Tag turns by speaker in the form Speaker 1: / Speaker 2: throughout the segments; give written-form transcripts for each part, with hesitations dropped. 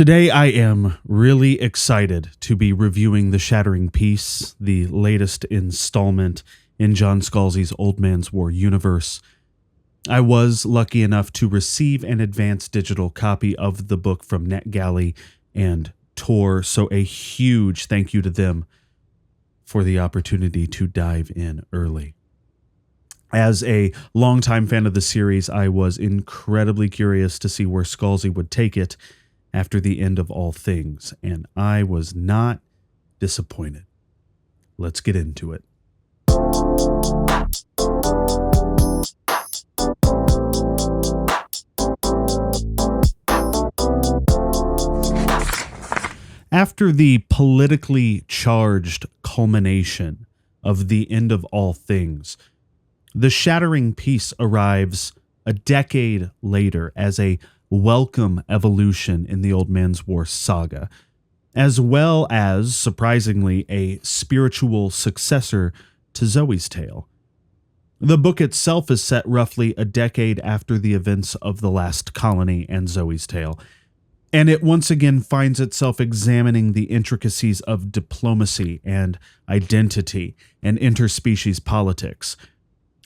Speaker 1: Today I am really excited to be reviewing the Shattering Peace, the latest installment in John Scalzi's Old Man's War universe. I was lucky enough to receive an advanced digital copy of the book from NetGalley and Tor, so a huge thank you to them for the opportunity to dive in early. As a longtime fan of the series, I was incredibly curious to see where Scalzi would take it after the end of all things, and I was not disappointed. Let's get into it. After the politically charged culmination of the end of all things, the Shattering Peace arrives a decade later as a welcome evolution in the Old Man's War saga, as well as, surprisingly, a spiritual successor to Zoe's Tale. The book itself is set roughly a decade after the events of The Last Colony and Zoe's Tale, and it once again finds itself examining the intricacies of diplomacy and identity and interspecies politics.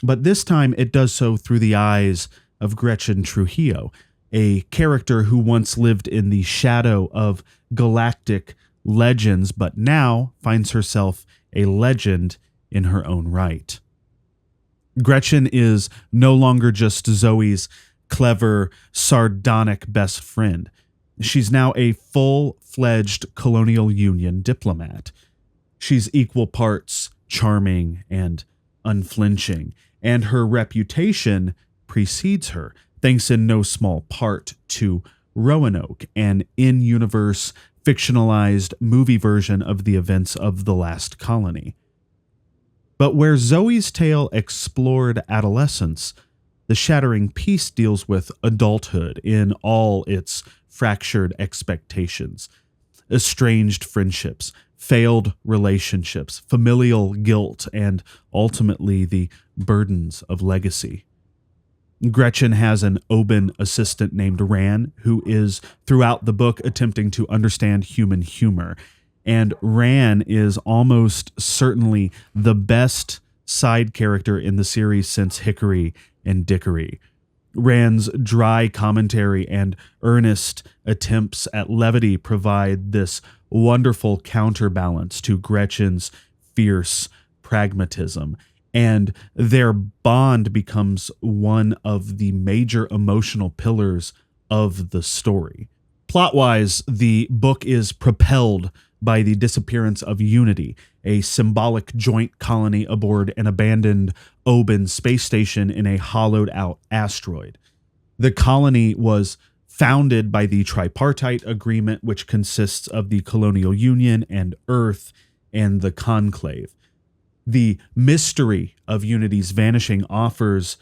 Speaker 1: But this time it does so through the eyes of Gretchen Trujillo, a character who once lived in the shadow of galactic legends, but now finds herself a legend in her own right. Gretchen is no longer just Zoe's clever, sardonic best friend. She's now a full-fledged Colonial Union diplomat. She's equal parts charming and unflinching, and her reputation precedes her, thanks in no small part to Roanoke, an in-universe, fictionalized movie version of the events of The Last Colony. But where Zoe's Tale explored adolescence, the Shattering Peace deals with adulthood in all its fractured expectations, estranged friendships, failed relationships, familial guilt, and ultimately the burdens of legacy. Gretchen has an Oban assistant named Ran, who is, throughout the book, attempting to understand human humor. And Ran is almost certainly the best side character in the series since Hickory and Dickory. Ran's dry commentary and earnest attempts at levity provide this wonderful counterbalance to Gretchen's fierce pragmatism, and their bond becomes one of the major emotional pillars of the story. Plot-wise, the book is propelled by the disappearance of Unity, a symbolic joint colony aboard an abandoned Oban space station in a hollowed-out asteroid. The colony was founded by the Tripartite Agreement, which consists of the Colonial Union and Earth and the Conclave. The mystery of Unity's vanishing offers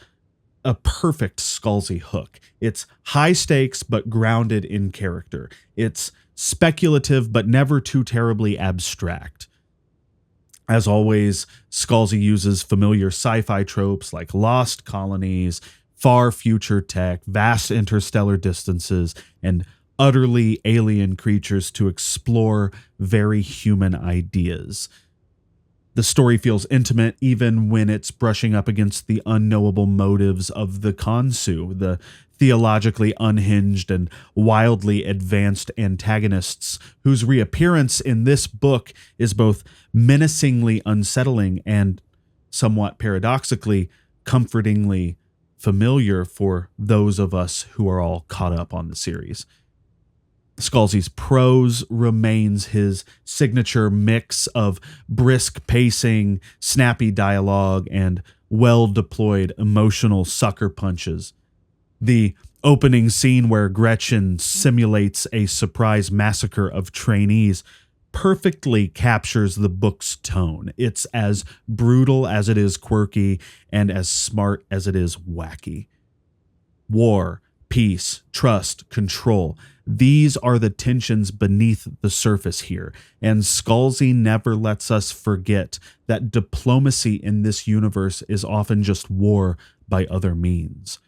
Speaker 1: a perfect Scalzi hook. It's high stakes but grounded in character. It's speculative but never too terribly abstract. As always, Scalzi uses familiar sci-fi tropes like lost colonies, far future tech, vast interstellar distances, and utterly alien creatures to explore very human ideas. The story feels intimate even when it's brushing up against the unknowable motives of the Consu, the theologically unhinged and wildly advanced antagonists whose reappearance in this book is both menacingly unsettling and, somewhat paradoxically, comfortingly familiar for those of us who are all caught up on the series. Scalzi's prose remains his signature mix of brisk pacing, snappy dialogue, and well-deployed emotional sucker punches. The opening scene where Gretchen simulates a surprise massacre of trainees perfectly captures the book's tone. It's as brutal as it is quirky and as smart as it is wacky. War, peace, trust, control. These are the tensions beneath the surface here, and Scalzi never lets us forget that diplomacy in this universe is often just war by other means.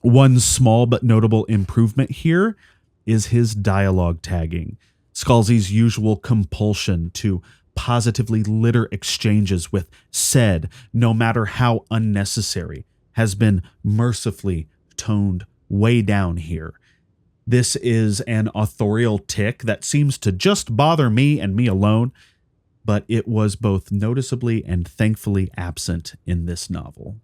Speaker 1: One small but notable improvement here is his dialogue tagging. Scalzi's usual compulsion to positively litter exchanges with said, no matter how unnecessary, has been mercifully toned way down here. This is an authorial tic that seems to just bother me and me alone, but it was both noticeably and thankfully absent in this novel.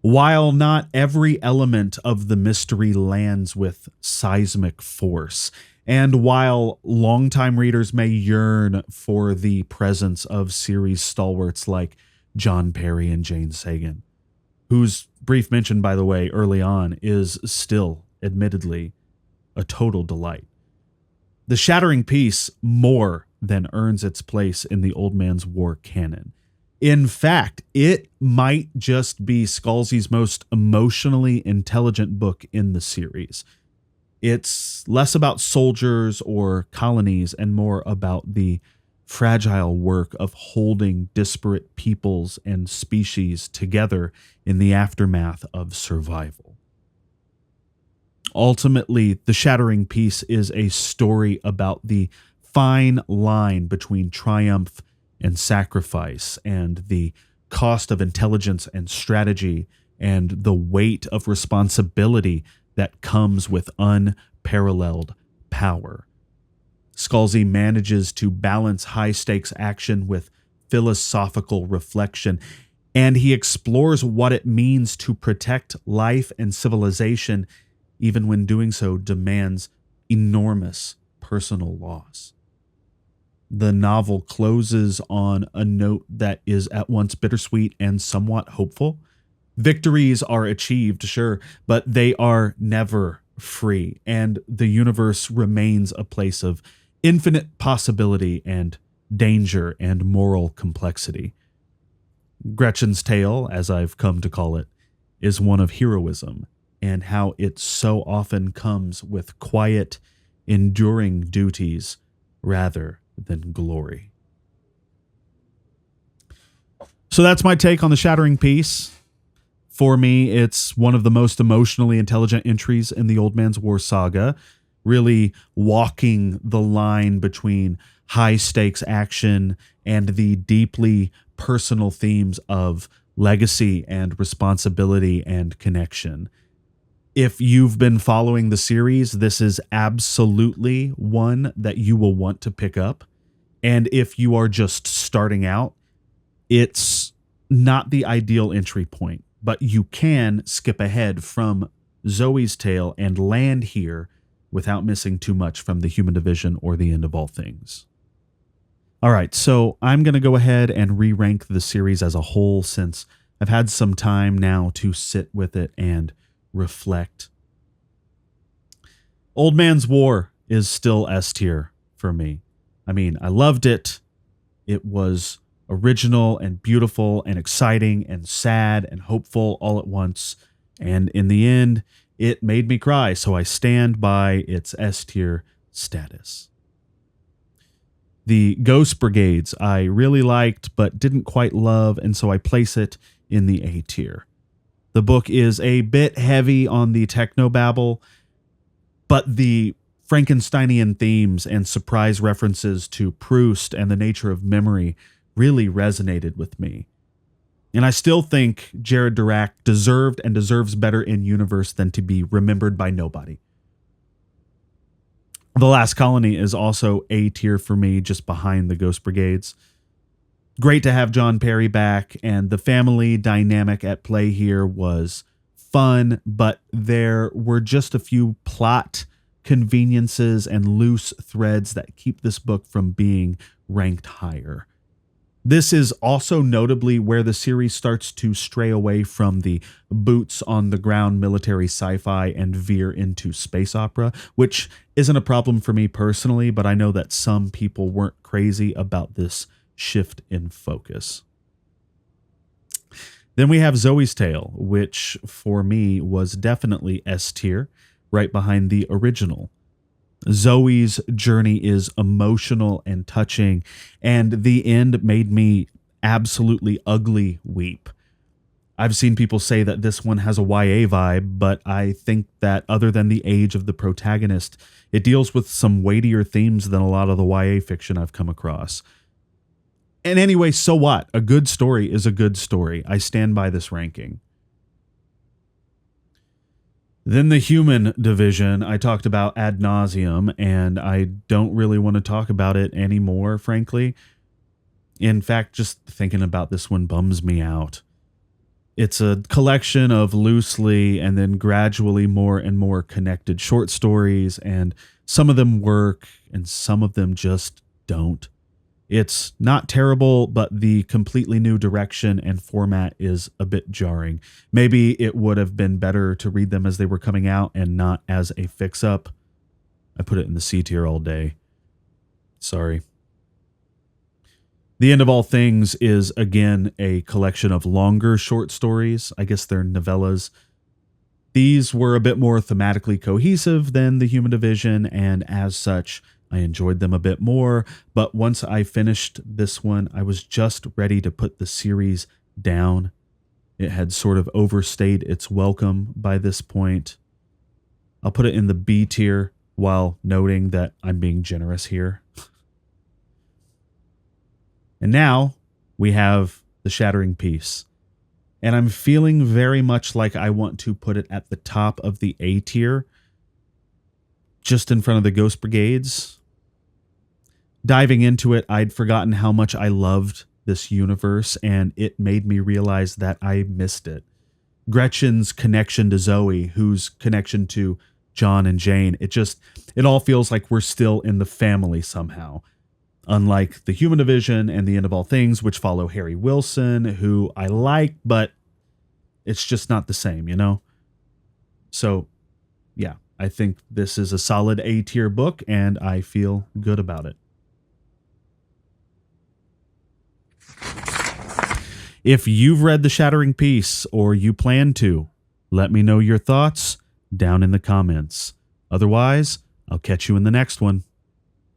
Speaker 1: While not every element of the mystery lands with seismic force, and while longtime readers may yearn for the presence of series stalwarts like John Perry and Jane Sagan, whose brief mention, by the way, early on is still, admittedly, a total delight, the Shattering Peace more than earns its place in the Old Man's War canon. In fact, it might just be Scalzi's most emotionally intelligent book in the series. It's less about soldiers or colonies and more about the fragile work of holding disparate peoples and species together in the aftermath of survival. Ultimately, The Shattering Peace is a story about the fine line between triumph and sacrifice, and the cost of intelligence and strategy, and the weight of responsibility that comes with unparalleled power. Scalzi manages to balance high-stakes action with philosophical reflection, and he explores what it means to protect life and civilization, even when doing so demands enormous personal loss. The novel closes on a note that is at once bittersweet and somewhat hopeful. Victories are achieved, sure, but they are never free, and the universe remains a place of infinite possibility and danger and moral complexity. Gretchen's tale, as I've come to call it, is one of heroism, and how it so often comes with quiet, enduring duties rather than glory. So that's my take on The Shattering Peace. For me, it's one of the most emotionally intelligent entries in the Old Man's War saga, really walking the line between high-stakes action and the deeply personal themes of legacy and responsibility and connection. If you've been following the series, this is absolutely one that you will want to pick up. And if you are just starting out, it's not the ideal entry point, but you can skip ahead from Zoe's tale and land here without missing too much from the Human Division or the End of All Things. All right, so I'm going to go ahead and re-rank the series as a whole since I've had some time now to sit with it and reflect. Old Man's War is still S tier for me. I mean, I loved it. It was original and beautiful and exciting and sad and hopeful all at once. And in the end, it made me cry. So I stand by its S tier status. The Ghost Brigades I really liked but didn't quite love, and so I place it in the A tier. The book is a bit heavy on the technobabble, but the Frankensteinian themes and surprise references to Proust and the nature of memory really resonated with me. And I still think Jared Dirac deserved and deserves better in universe than to be remembered by nobody. The Last Colony is also A tier for me, just behind the Ghost Brigades. Great to have John Perry back, and the family dynamic at play here was fun, but there were just a few plot conveniences and loose threads that keep this book from being ranked higher. This is also notably where the series starts to stray away from the boots on the ground military sci-fi and veer into space opera, which isn't a problem for me personally, but I know that some people weren't crazy about this shift in focus. Then we have Zoe's Tale, which for me was definitely S tier, right behind the original. Zoe's journey is emotional and touching, and the end made me absolutely ugly weep. I've seen people say that this one has a YA vibe, but I think that other than the age of the protagonist, it deals with some weightier themes than a lot of the YA fiction I've come across. And anyway, so what? A good story is a good story. I stand by this ranking. Then the human division, I talked about ad nauseum, and I don't really want to talk about it anymore, frankly. In fact, just thinking about this one bums me out. It's a collection of loosely and then gradually more and more connected short stories, and some of them work and some of them just don't. It's not terrible, but the completely new direction and format is a bit jarring. Maybe it would have been better to read them as they were coming out and not as a fix-up. I put it in the C tier all day. Sorry. The End of All Things is, again, a collection of longer short stories. I guess they're novellas. These were a bit more thematically cohesive than The Human Division, and as such, I enjoyed them a bit more. But once I finished this one, I was just ready to put the series down. It had sort of overstayed its welcome by this point. I'll put it in the B tier while noting that I'm being generous here. And now we have the Shattering Peace. And I'm feeling very much like I want to put it at the top of the A tier, just in front of the Ghost Brigades. Diving into it, I'd forgotten how much I loved this universe, and it made me realize that I missed it. Gretchen's connection to Zoe, whose connection to John and Jane, it all feels like we're still in the family somehow. Unlike The Human Division and The End of All Things, which follow Harry Wilson, who I like, but it's just not the same, you know? So, yeah, I think this is a solid A-tier book, and I feel good about it. If you've read The Shattering Peace, or you plan to, let me know your thoughts down in the comments. Otherwise, I'll catch you in the next one.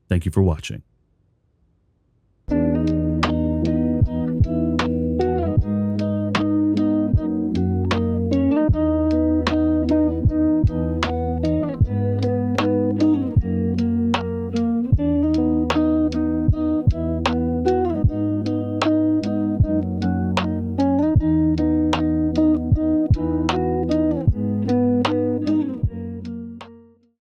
Speaker 1: Thank you for watching.